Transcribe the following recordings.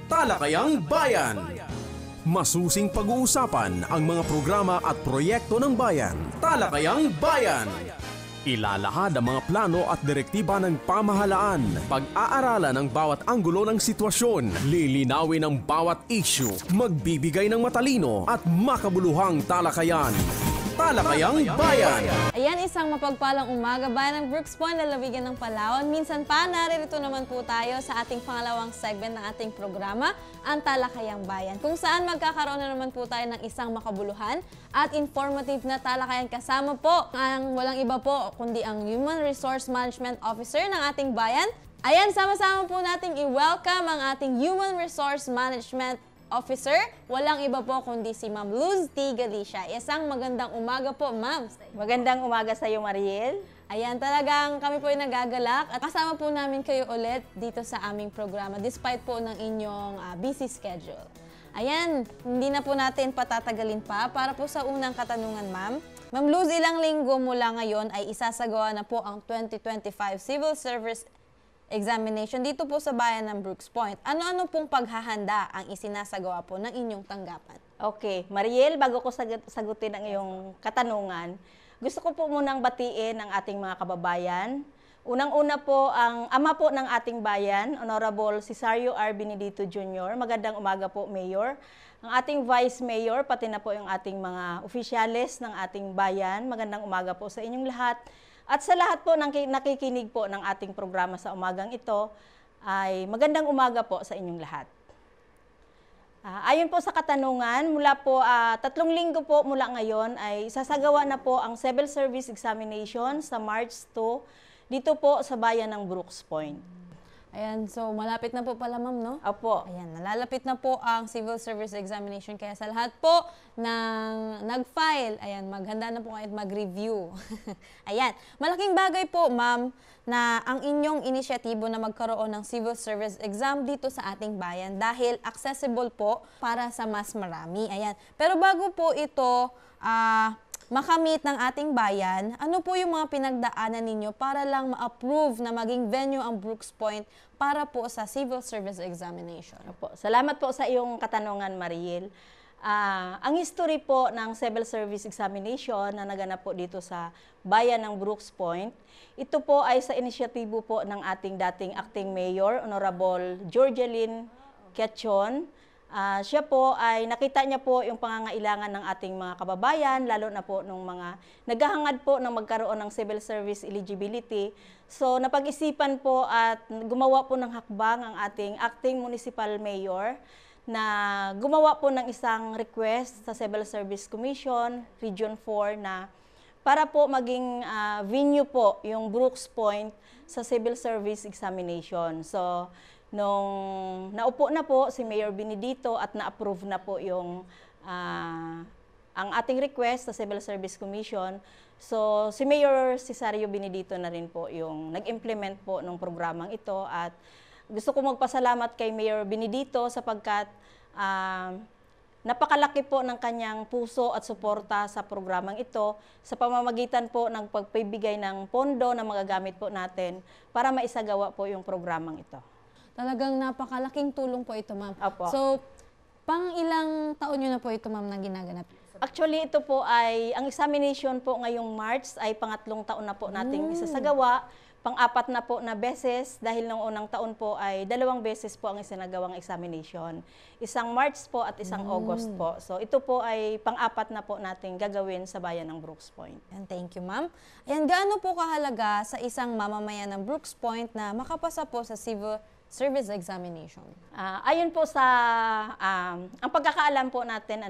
Talakayang Bayan. Masusing pag-uusapan ang mga programa at proyekto ng bayan. Talakayang Bayan. Ilalahad ang mga plano at direktiba ng pamahalaan. Pag-aaralan ang bawat anggulo ng sitwasyon. Lilinawin ang bawat issue. Magbibigay ng matalino at makabuluhang talakayan. Talakayang Bayan. Ayan, isang mapagpalang umaga bayan ng Brooks Point, lalawigan ng Palawan. Minsan pa, naririto naman po tayo sa ating pangalawang segment ng ating programa, ang Talakayang Bayan, kung saan magkakaroon na naman po tayo ng isang makabuluhan at informative na talakayan. Kasama po ang walang iba po kundi ang Human Resource Management Officer ng ating bayan. Ayan, sama-sama po nating i-welcome ang ating Human Resource Management Officer, walang iba po kundi si Ma'am Luz T. Galicia. Isang magandang umaga po, Ma'am. Magandang umaga sa iyo, Mariel. Ayan, talagang kami po ay nagagalak at kasama po namin kayo ulit dito sa aming programa despite po ng inyong busy schedule. Ayan, hindi na po natin patatagalin pa para po sa unang katanungan, Ma'am. Ma'am Luz, ilang linggo mula ngayon ay isasagawa na po ang 2025 Civil Service Examination dito po sa bayan ng Brooks Point. Ano-ano pong paghahanda ang isinasagawa po ng inyong tanggapan? Okay, Mariel, bago ko sagutin ang iyong katanungan, gusto ko po munang batiin ang ating mga kababayan. Unang-una po ang ama po ng ating bayan, Honorable Cesario R. Benedito Jr. Magandang umaga po, Mayor. Ang ating Vice Mayor, pati na po yung ating mga opisyales ng ating bayan. Magandang umaga po sa inyong lahat. At sa lahat po ng nakikinig po ng ating programa sa umagang ito, ay magandang umaga po sa inyong lahat. Ayon po sa katanungan, mula po 3 linggo po mula ngayon ay sasagawa na po ang Civil Service Examination sa March 2 dito po sa bayan ng Brooks Point. Ayan, so malapit na po pala, Ma'am, no? Opo. Ayan, nalalapit na po ang Civil Service Examination. Kaya sa lahat po ng nag-file, ayan, maghanda na po kayo at mag-review. Ayan, malaking bagay po, Ma'am, na ang inyong inisyatibo na magkaroon ng Civil Service Exam dito sa ating bayan dahil accessible po para sa mas marami. Ayan, pero bago po ito makamit ng ating bayan, ano po yung mga pinagdaanan ninyo para lang ma-approve na maging venue ang Brooks Point para po sa Civil Service Examination? Opo. Salamat po sa iyong katanungan, Mariel. Ang history po ng Civil Service Examination na naganap po dito sa bayan ng Brooks Point, ito po ay sa inisyatibo po ng ating dating acting mayor, Honorable Georgeline Quechon. Siya po ay nakita niya po yung pangangailangan ng ating mga kababayan, lalo na po nung mga naghahangad po ng magkaroon ng civil service eligibility. So napag-isipan po at gumawa po ng hakbang ang ating acting municipal mayor na gumawa po ng isang request sa Civil Service Commission, Region 4, na para po maging venue po yung Brooks Point sa Civil Service Examination. So nung naupo na po si Mayor Benedito at na-approve na po yung ang ating request sa Civil Service Commission, so si Mayor Cesario Benedito na rin po yung nag-implement po ng programang ito. At gusto ko magpasalamat kay Mayor Benedito sapagkat napakalaki po ng kanyang puso at suporta sa programang ito sa pamamagitan po ng pagpibigay ng pondo na magagamit po natin para maisagawa po yung programang ito. Talagang napakalaking tulong po ito, Ma'am. Opo. So, pang ilang taon nyo na po ito, Ma'am, na ginaganap? Actually, ito po ay, ang examination po ngayong March ay pangatlong taon na po nating isasagawa. Pang-apat na po na beses dahil noong unang taon po ay 2 beses po ang isinagawang examination. Isang March po at isang August po. So, ito po ay pang-apat na po nating gagawin sa bayan ng Brooks Point. And thank you, Ma'am. Ayan, gaano po kahalaga sa isang mamamayan ng Brooks Point na makapasa po sa Civil Service Examination? Ayon po sa ang pagkakaalam po natin,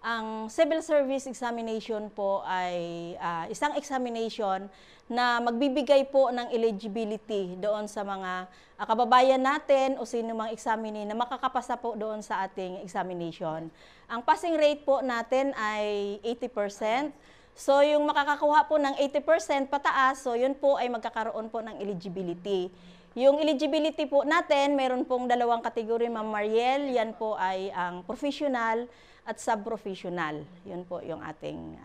ang Civil Service Examination po ay isang examination na magbibigay po ng eligibility doon sa mga kababayan natin o sino mang examinee na makakapasa po doon sa ating examination. Ang passing rate po natin ay 80%. So yung makakakuha po ng 80% pataas, so yun po ay magkakaroon po ng eligibility. Yung eligibility po natin, meron pong 2 kategory, Ma'am Mariel. Yan po ay ang professional at sub-professional. Yun po yung ating,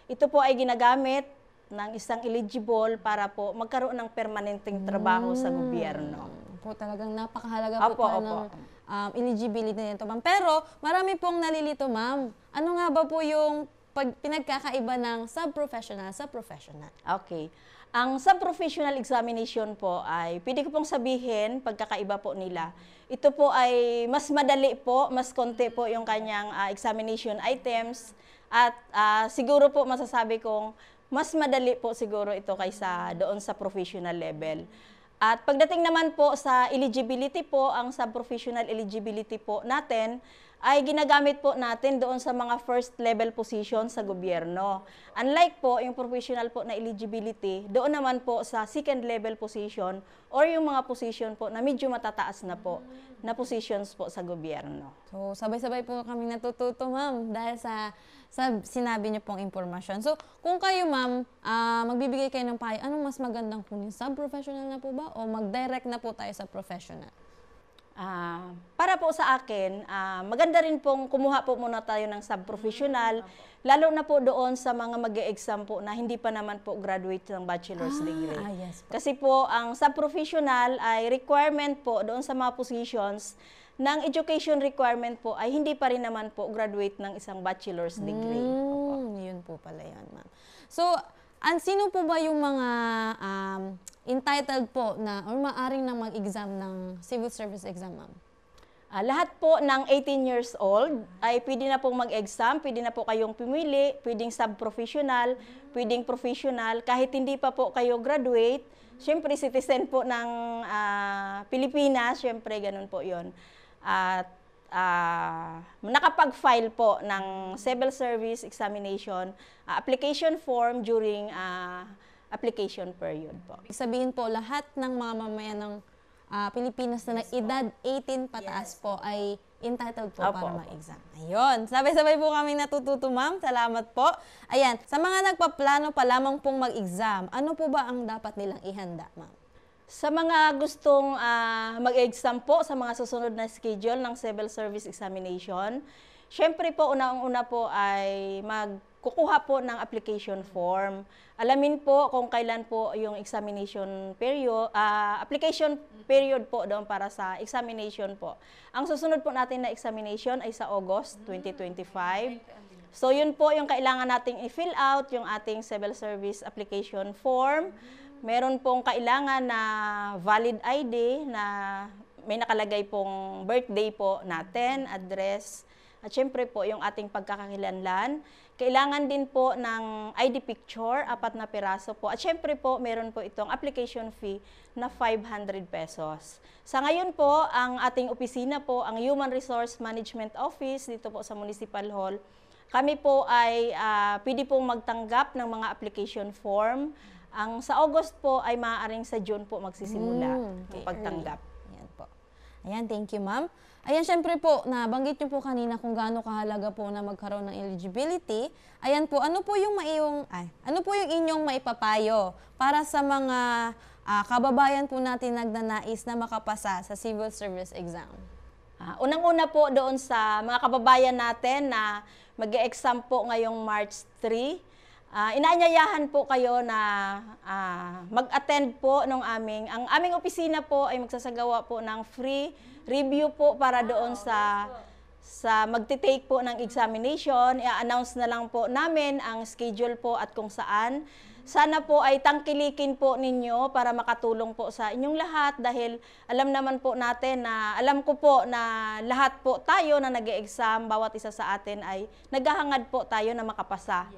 ito po ay ginagamit ng isang eligible para po magkaroon ng permanenteng trabaho sa gobyerno. Po, talagang napakahalaga po Opo. ng eligibility nito, ma'am. Pero marami pong nalilito, ma'am. Ano nga ba po yung pinagkakaiba ng sub-professional sa professional? Okay. Ang sub-professional examination po ay, pwede ko pong sabihin, pagkakaiba po nila. Ito po ay mas madali po, mas konti po yung kanyang examination items. At siguro po masasabi kong mas madali po siguro ito kaysa doon sa professional level. At pagdating naman po sa eligibility po, ang sub-professional eligibility po natin ay ginagamit po natin doon sa mga first level position sa gobyerno. Unlike po yung professional po na eligibility, doon naman po sa second level position or yung mga position po na medyo matataas na po na positions po sa gobyerno. So, sabay-sabay po kami natututo, ma'am, dahil sa sinabi niyo pong impormasyon. So, kung kayo, ma'am, magbibigay kayo ng payo, anong mas magandang kunin? Sub-professional na po ba o mag-direct na po tayo sa professional? Para po sa akin, maganda rin pong kumuha po muna tayo ng sub-professional, lalo na po doon sa mga mag-e-exam po na hindi pa naman po graduate ng bachelor's degree. Yes po. Kasi po, ang sub-professional ay requirement po doon sa mga positions ng education requirement po ay hindi pa rin naman po graduate ng isang bachelor's degree. Yun po pala yun, ma'am. So, sino po ba yung mga entitled po na or maaring na mag-exam ng civil service exam, ma'am? Lahat po ng 18 years old ay pwede na pong mag-exam, pwede na po kayong pumili, pwedeng sub-professional, pwedeng professional, kahit hindi pa po kayo graduate, syempre citizen po ng Pilipinas, syempre ganun po yon. At nakapag-file po ng civil service examination application form during application period po. Sabihin po, lahat ng mga mamayan ng Pilipinas na edad 18 pataas po ay entitled po para mag-exam. Ayun, sabay-sabay po kami natututo, ma'am. Salamat po. Ayan, sa mga nagpaplano pa lamang pong mag-exam, ano po ba ang dapat nilang ihanda, ma'am? Sa mga gustong mag-exam po sa mga susunod na schedule ng civil service examination, syempre po, unang-una po ay magkukuha po ng application form. Alamin po kung kailan po yung examination period, application period po doon para sa examination po. Ang susunod po natin na examination ay sa August 2025. So yun po yung kailangan nating i-fill out, yung ating civil service application form. Meron pong kailangan na valid ID na may nakalagay pong birthday po natin, address, at syempre po yung ating pagkakakilanlan. Kailangan din po ng ID picture, 4 na piraso po. At syempre po, meron po itong application fee na 500 pesos. Sa ngayon po, ang ating opisina po, ang Human Resource Management Office, dito po sa Municipal Hall, kami po ay pwede pong magtanggap ng mga application form. Ang sa August po ay maaaring sa June po magsisimula ang pagtanggap. Ayan po. Ayan, thank you, ma'am. Ayan, syempre po, nabanggit niyo po kanina kung gaano kahalaga po na magkaroon ng eligibility. Ayan po, ano po yung inyong maipapayo para sa mga kababayan po natin nagnanais na makapasa sa civil service exam? Unang-una po doon sa mga kababayan natin na mag-e-exam po ngayong March 3, inaanyayahan po kayo na mag-attend po ng ang aming opisina po ay magsasagawa po ng free review po para doon sa magte-take po ng examination. I-announce na lang po namin ang schedule po at kung saan. Sana po ay tangkilikin po ninyo para makatulong po sa inyong lahat dahil alam naman po natin na, alam ko po na lahat po tayo na nag-e-exam, bawat isa sa atin ay naghahangad po tayo na makapasa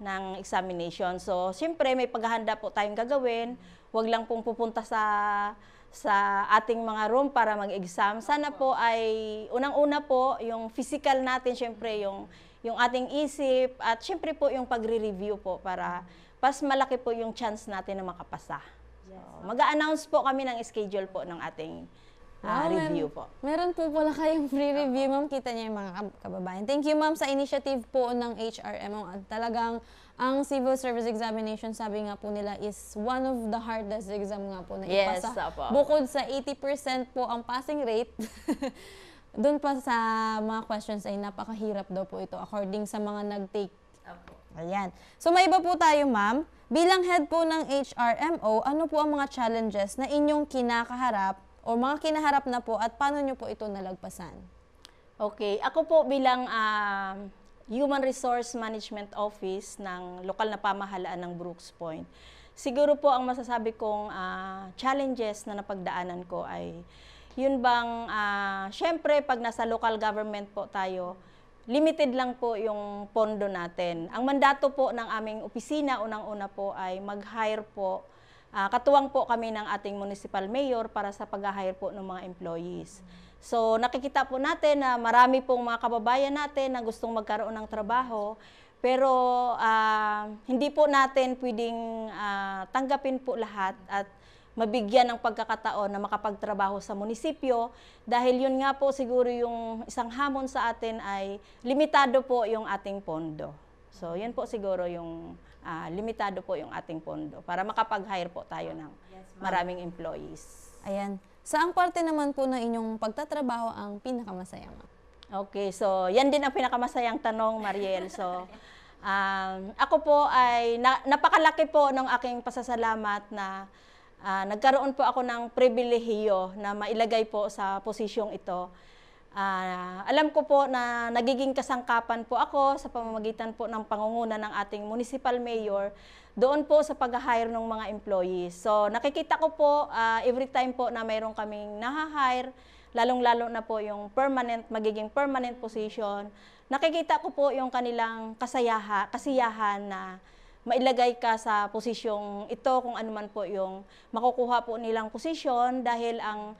ng examination. So, siyempre may paghahanda po tayong gagawin. Huwag lang pong pupunta sa ating mga room para mag-exam. Sana po ay unang-una po yung physical natin, siyempre yung ating isip at siyempre po yung pagre-review po para mas malaki po yung chance natin na makapasa. So, mag-a-announce po kami ng schedule po ng ating review po. Meron po pala kayong free review, ma'am. Kita niyo yung mga kababayan. Thank you, ma'am, sa initiative po ng HRMO. At talagang ang civil service examination, sabi nga po nila, is one of the hardest exam nga po na ipasa. Bukod sa 80% po ang passing rate, doon pa sa mga questions ay napakahirap daw po ito according sa mga nag-take. Ayan. So may iba po tayo, ma'am. Bilang head po ng HRMO, ano po ang mga challenges na inyong kinakaharap o mga kinaharap na po at paano nyo po ito nalagpasan? Okay, ako po bilang Human Resource Management Office ng lokal na pamahalaan ng Brooks Point, siguro po ang masasabi kong challenges na napagdaanan ko ay yun bang, syempre pag nasa local government po tayo, limited lang po yung pondo natin. Ang mandato po ng aming opisina, unang-una po ay mag-hire po, katuwang po kami ng ating municipal mayor para sa pag-hire po ng mga employees. So nakikita po natin na marami pong mga kababayan natin na gustong magkaroon ng trabaho, pero hindi po natin pwedeng tanggapin po lahat at mabigyan ng pagkakataon na makapagtrabaho sa munisipyo dahil yun nga po siguro yung isang hamon sa atin ay limitado po yung ating pondo. So yun po siguro yung limitado po yung ating pondo para makapag-hire po tayo ng maraming employees. Ayan. Saang parte naman po ng inyong pagtatrabaho ang pinakamasaya, ma'am? Okay, so yan din ang pinakamasayang tanong, Mariel. So ako po ay napakalaki po ng aking pasasalamat na nagkaroon po ako ng pribilehiyo na mailagay po sa posisyong ito. Alam ko po na nagiging kasangkapan po ako sa pamamagitan po ng pangunguna ng ating municipal mayor doon po sa pag-hire ng mga employees. So nakikita ko po every time po na mayroon kaming naha-hire, lalong-lalo na po yung magiging permanent position, nakikita ko po yung kanilang kasiyahan na mailagay ka sa posisyong ito kung ano man po yung makukuha po nilang posisyon dahil ang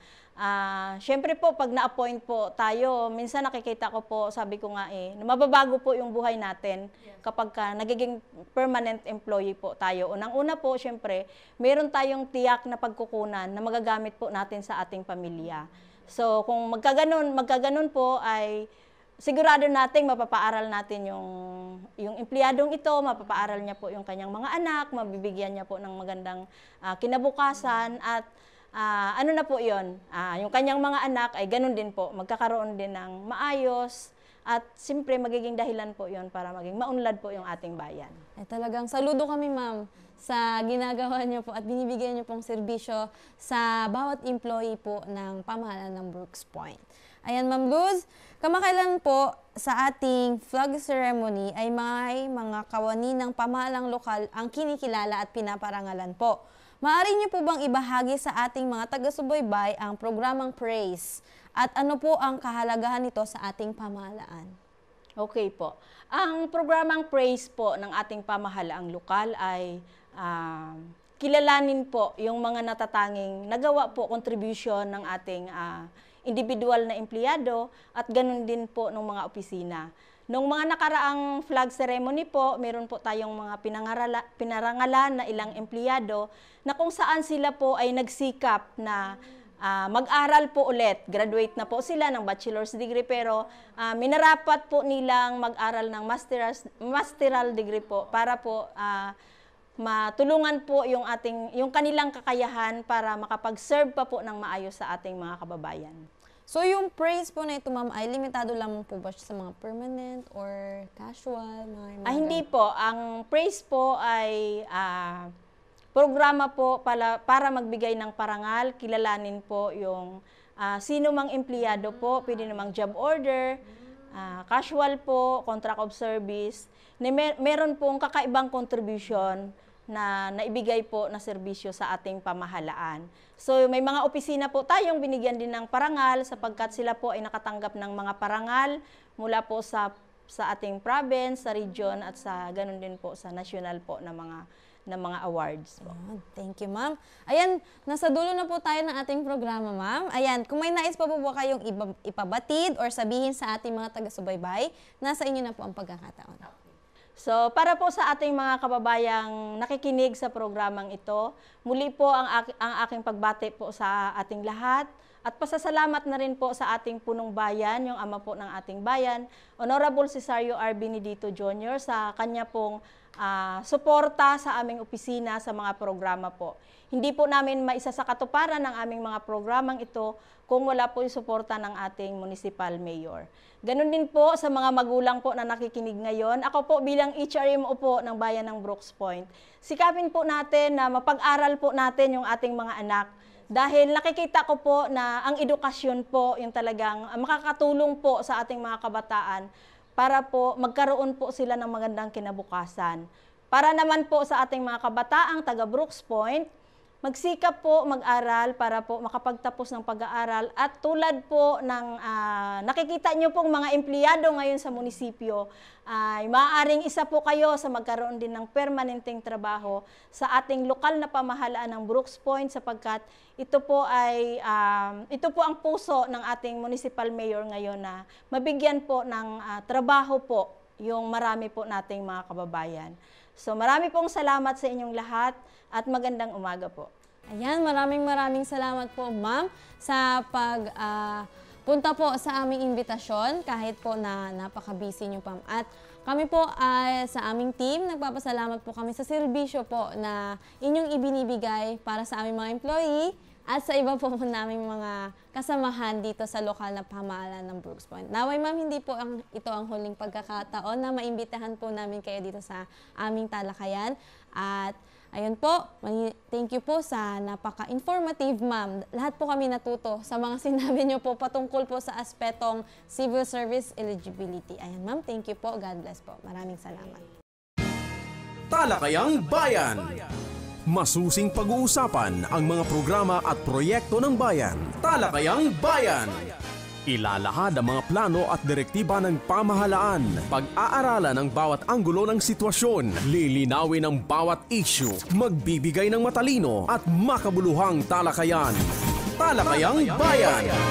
syempre po pag na-appoint po tayo, minsan nakikita ko po, sabi ko nga na mababago po yung buhay natin kapag nagiging permanent employee po tayo. Unang-una po, syempre, meron tayong tiyak na pagkukunan na magagamit po natin sa ating pamilya. So kung magkaganon po ay sigurado nating mapapaaral natin yung empleyadong ito, mapapaaral niya po yung kanyang mga anak, mabibigyan niya po ng magandang kinabukasan at ano na po yun, yung kanyang mga anak ay ganun din po, magkakaroon din ng maayos at siyempre magiging dahilan po yun para maging maunlad po yung ating bayan. Talagang saludo kami, ma'am, sa ginagawa niyo po at binibigyan niyo pong serbisyo sa bawat employee po ng pamahalaan ng Brooks Point. Ayan, Ma'am Luz, kamakailan po sa ating flag ceremony ay may mga kawani ng pamahalang lokal ang kinikilala at pinaparangalan po. Maaari niyo po bang ibahagi sa ating mga taga-subaybay ang programang Praise at ano po ang kahalagahan nito sa ating pamahalaan? Okay po. Ang programang Praise po ng ating pamahalaang lokal ay kilalanin po yung mga natatanging nagawa po contribution ng ating individual na empleyado at ganun din po ng mga opisina. Nung mga nakaraang flag ceremony po, meron po tayong mga pinarangalan na ilang empleyado na kung saan sila po ay nagsikap na mag-aral po ulit. Graduate na po sila ng bachelor's degree pero minarapat po nilang mag-aral ng masteral degree po para po matulungan po yung kanilang kakayahan para makapag-serve pa po ng maayos sa ating mga kababayan. So yung praise po na ito, ma'am, ay limitado lamang po ba siya sa mga permanent or casual? Hindi po. Ang praise po ay programa po para magbigay ng parangal, kilalanin po yung sino mang empleyado po, pwede namang job order, casual po, contract of service, meron pong kakaibang contribution na naibigay po na serbisyo sa ating pamahalaan. So may mga opisina po tayong binigyan din ng parangal sapagkat sila po ay nakatanggap ng mga parangal mula po sa ating province, sa region at sa ganun din po sa national po na mga awards po. Thank you, ma'am. Ayan, nasa dulo na po tayo ng ating programa, ma'am. Ayan, kung may nais pa po kayong ipabatid or sabihin sa ating mga taga-subaybay, nasa inyo na po ang pagkakataon. So, para po sa ating mga kababayang nakikinig sa programang ito, muli po ang aking pagbati po sa ating lahat at pasasalamat na rin po sa ating punong bayan, yung ama po ng ating bayan, Honorable Cesario R. Benedito Jr. sa kanya pong suporta sa aming opisina sa mga programa po. Hindi po namin maisa sa katuparan ng aming mga programang ito kung wala po yung suporta ng ating municipal mayor. Ganon din po sa mga magulang po na nakikinig ngayon. Ako po bilang HRMO po ng Bayan ng Brooks Point, sikapin po natin na mapag-aral po natin yung ating mga anak Dahil nakikita ko po na ang edukasyon po yung talagang makakatulong po sa ating mga kabataan para po magkaroon po sila ng magandang kinabukasan. Para naman po sa ating mga kabataang taga Brooks Point, magsikap po mag-aral para po makapagtapos ng pag-aaral at tulad po ng nakikita nyo pong mga empleyado ngayon sa munisipyo, ay maaaring isa po kayo sa magkaroon din ng permanenteng trabaho sa ating lokal na pamahalaan ng Brooks Point sapagkat ito po ang puso ng ating municipal mayor ngayon na mabigyan po ng trabaho po yung marami po nating mga kababayan. So marami pong salamat sa inyong lahat at magandang umaga po. Ayan, maraming salamat po, ma'am, sa punta po sa aming imbitasyon kahit po na napaka-busy nyo, ma'am. At kami po sa aming team, nagpapasalamat po kami sa serbisyo po na inyong ibinibigay para sa aming mga employee at sa iba po naming mga kasamahan dito sa lokal na pamahalaan ng Brooks Point. Naway, ma'am, hindi po ito ang huling pagkakataon na maimbitahan po namin kayo dito sa aming talakayan. At ayun po, thank you po sa napaka-informative, ma'am. Lahat po kami natuto sa mga sinabi niyo po patungkol po sa aspetong civil service eligibility. Ayan, ma'am, thank you po. God bless po. Maraming salamat. Talakayang Bayan. Masusing pag-uusapan ang mga programa at proyekto ng bayan. Talakayang Bayan. Ilalahad ang mga plano at direktiba ng pamahalaan. Pag-aaralan ang bawat anggulo ng sitwasyon. Lilinawin ang bawat issue. Magbibigay ng matalino at makabuluhang talakayan. Talakayang Bayan.